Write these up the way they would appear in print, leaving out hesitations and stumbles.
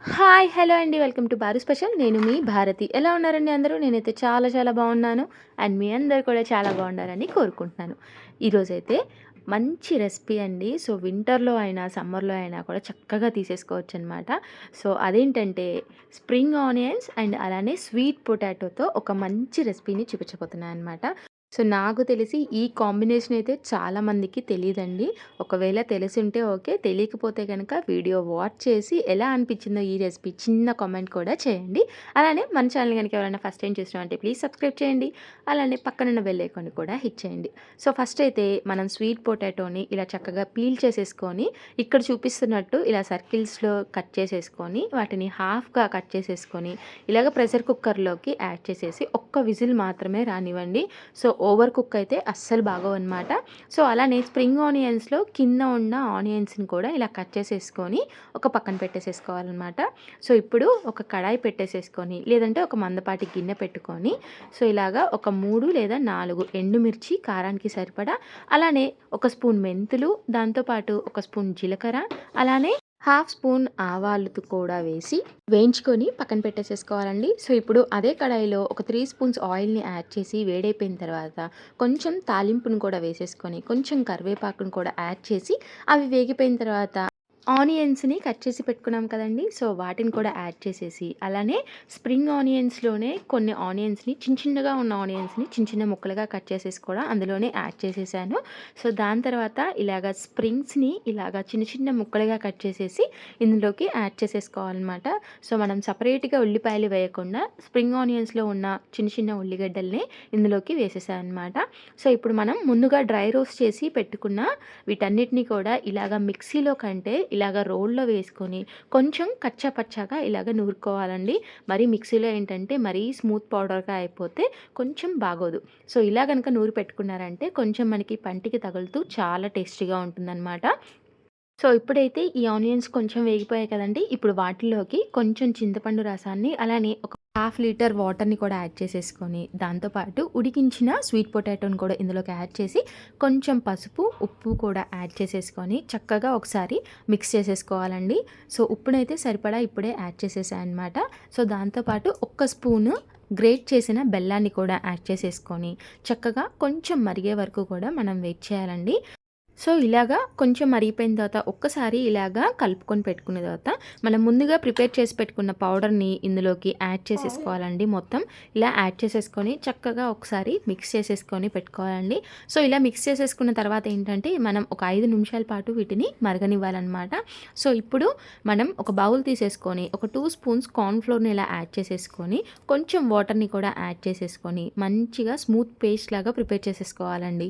Hi hello అండి, welcome to bar special. నేను మీ భారతి. ఎలా ఉన్నారండి అందరూ? నేనైతే చాలా చాలా బాగున్నాను. అండ్ మీ అందరు కూడా చాలా బాగుండాలని కోరుకుంటున్నాను. ఈరోజైతే మంచి రెసిపీ అండి. సో వింటర్లో అయినా సమ్మర్లో అయినా కూడా చక్కగా తీసేసుకోవచ్చు అనమాట. సో అదేంటంటే స్ప్రింగ్ ఆనియన్స్ అండ్ అలానే స్వీట్ పొటాటోతో ఒక మంచి రెసిపీని చూపించబోతున్నాను అనమాట. సో నాకు తెలిసి ఈ కాంబినేషన్ అయితే చాలామందికి తెలియదండి. ఒకవేళ తెలిసుంటే ఓకే, తెలియకపోతే కనుక వీడియో వాచ్ చేసి ఎలా అనిపించిందో ఈ రెసిపీ చిన్న కామెంట్ కూడా చేయండి. అలానే మన ఛానల్ కనుక ఎవరైనా ఫస్ట్ టైం చూసినామంటే ప్లీజ్ సబ్స్క్రైబ్ చేయండి. అలానే పక్కనున్న బెల్ ఐకాన్ కూడా హిట్ చేయండి. సో ఫస్ట్ అయితే మనం స్వీట్ పొటాటోని ఇలా చక్కగా పీల్ చేసేసుకొని ఇక్కడ చూపిస్తున్నట్టు ఇలా సర్కిల్స్లో కట్ చేసేసుకొని వాటిని హాఫ్గా కట్ చేసేసుకొని ఇలాగ ప్రెషర్ కుక్కర్లోకి యాడ్ చేసేసి ఒక్క విజిల్ మాత్రమే రానివ్వండి. సో ఓవర్ కుక్ అయితే అస్సలు బాగోవన్నమాట. సో అలానే స్ప్రింగ్ ఆనియన్స్లో కింద ఉన్న ఆనియన్స్ని కూడా ఇలా కట్ చేసేసుకొని ఒక పక్కన పెట్టేసేసుకోవాలన్నమాట. సో ఇప్పుడు ఒక కడాయి పెట్టేసేసుకొని లేదంటే ఒక మందపాటి గిన్నె పెట్టుకొని సో ఇలాగా ఒక 3 లేదా 4 ఎండుమిర్చి కారానికి సరిపడా, అలానే ఒక స్పూన్ మెంతులు, దాంతోపాటు ఒక స్పూన్ జీలకర్ర, అలానే హాఫ్ స్పూన్ ఆవాలు కూడా వేసి వేయించుకొని పక్కన పెట్టేసేసుకోవాలండి. సో ఇప్పుడు అదే కడాయిలో ఒక 3 స్పూన్స్ ఆయిల్ని యాడ్ చేసి వేడైపోయిన తర్వాత కొంచెం తాలింపును కూడా వేసేసుకొని కొంచెం కరివేపాకును కూడా యాడ్ చేసి అవి వేగిపోయిన తర్వాత ఆనియన్స్ని కట్ చేసి పెట్టుకున్నాం కదండి. సో వాటిని కూడా యాడ్ చేసేసి అలానే స్ప్రింగ్ ఆనియన్స్లోనే కొన్ని ఆనియన్స్ని చిన్నగా ఉన్న ఆనియన్స్ని చిన్న ముక్కలుగా కట్ చేసేసి కూడా అందులోనే యాడ్ చేసేసాను. సో దాని తర్వాత ఇలాగ స్ప్రింగ్స్ని ఇలాగ చిన్న ముక్కలుగా కట్ చేసేసి ఇందులోకి యాడ్ చేసేసుకోవాలన్నమాట. సో మనం సపరేట్గా ఉల్లిపాయలు వేయకుండా స్ప్రింగ్ ఆనియన్స్లో ఉన్న చిన్న ఉల్లిగడ్డల్ని ఇందులోకి వేసేసాను అనమాట. సో ఇప్పుడు మనం ముందుగా డ్రై రోస్ట్ చేసి పెట్టుకున్న వీటన్నిటిని కూడా ఇలాగ మిక్సీలో కంటే ఇలాగ రోల్లో వేసుకొని కొంచెం కచ్చా పచ్చాగా ఇలాగ నూరుకోవాలండి. మరి మిక్సీలో ఏంటంటే మరీ స్మూత్ పౌడర్గా అయిపోతే కొంచెం బాగోదు. సో ఇలా కనుక నూరు పెట్టుకున్నారంటే కొంచెం మనకి పంటికి తగులుతూ చాలా టేస్టీగా ఉంటుందన్నమాట. సో ఇప్పుడైతే ఈ ఆనియన్స్ కొంచెం వేగిపోయాయి కదండి. ఇప్పుడు వాటిలోకి కొంచెం చింతపండు రసాన్ని అలానే ఒక హాఫ్ లీటర్ వాటర్ని కూడా యాడ్ చేసేసుకొని దాంతోపాటు ఉడికించిన స్వీట్ పొటాటోని కూడా ఇందులోకి యాడ్ చేసి కొంచెం పసుపు ఉప్పు కూడా యాడ్ చేసేసుకొని చక్కగా ఒకసారి మిక్స్ చేసేసుకోవాలండి. సో ఉప్పునైతే సరిపడా ఇప్పుడే యాడ్ చేసేసాను అనమాట. సో దాంతోపాటు ఒక్క స్పూను గ్రేట్ చేసిన బెల్లాన్ని కూడా యాడ్ చేసేసుకొని చక్కగా కొంచెం మరిగే వరకు కూడా మనం వెయిట్ చేయాలండి. సో ఇలాగా కొంచెం మరిగిపోయిన తర్వాత ఒక్కసారి ఇలాగా కలుపుకొని పెట్టుకున్న తర్వాత మనం ముందుగా ప్రిపేర్ చేసి పెట్టుకున్న పౌడర్ని ఇందులోకి యాడ్ చేసేసుకోవాలండి. మొత్తం ఇలా యాడ్ చేసేసుకొని చక్కగా ఒకసారి మిక్స్ చేసేసుకొని పెట్టుకోవాలండి. సో ఇలా మిక్స్ చేసేసుకున్న తర్వాత ఏంటంటే మనం ఒక 5 నిమిషాల పాటు వీటిని మరగనివ్వాలన్నమాట. సో ఇప్పుడు మనం ఒక బౌల్ తీసేసుకొని ఒక 2 స్పూన్స్ కార్న్ఫ్లోర్ని ఇలా యాడ్ చేసేసుకొని కొంచెం వాటర్ని కూడా యాడ్ చేసేసుకొని మంచిగా స్మూత్ పేస్ట్ లాగా ప్రిపేర్ చేసేసుకోవాలండి.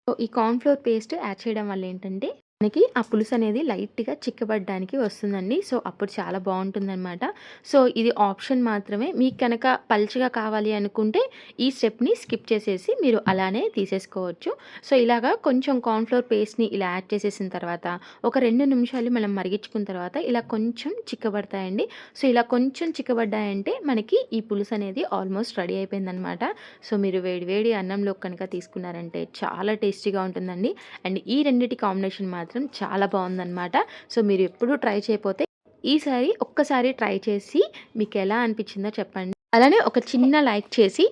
సో ఈ కార్న్‌ఫ్లోర్ పేస్ట్ యాడ్ చేయడం వల్ల ఏంటంటే మనకి ఆ పులుసు అనేది లైట్‌గా చిక్కబడడానికి వస్తుందండి. సో అప్పుడు చాలా బాగుంటుందన్నమాట. సో ఇది ఆప్షన్ మాత్రమే. మీకు కనుక పల్చగా కావాలి అనుకుంటే ఈ స్టెప్‌ని స్కిప్ చేసేసి మీరు అలానే తీసేసుకోవచ్చు. సో ఇలాగా కొంచెం కార్న్‌ఫ్లోర్ పేస్ట్‌ని ఇలా యాడ్ చేసేసిన తర్వాత ఒక 2 నిమిషాలు మనం మరిగించుకున్న తర్వాత ఇలా కొంచెం చిక్కబడతాయండి. సో ఇలా కొంచెం చిక్కబడ్డాయంటే మనకి ఈ పులుసు అనేది ఆల్మోస్ట్ రెడీ అయిపోయిందనమాట. సో మీరు వేడి వేడి అన్నంలో కనుక తీసుకున్నారంటే చాలా టేస్టీగా ఉంటుందండి. అండ్ ఈ రెండిటి కాంబినేషన్ మాత్రం చాలా బాగుందన్నమాట. సో మీరు ఎప్పుడూ ట్రై చేయకపోతే ఈసారి ఒక్కసారి ట్రై చేసి మీకు ఎలా అనిపించిందో చెప్పండి. అలానే ఒక చిన్న లైక్ చేసి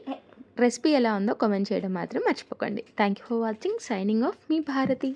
రెసిపీ ఎలా ఉందో కామెంట్ చేయడం మాత్రం మర్చిపోకండి. Thank you for watching. Signing off మీ భారతి.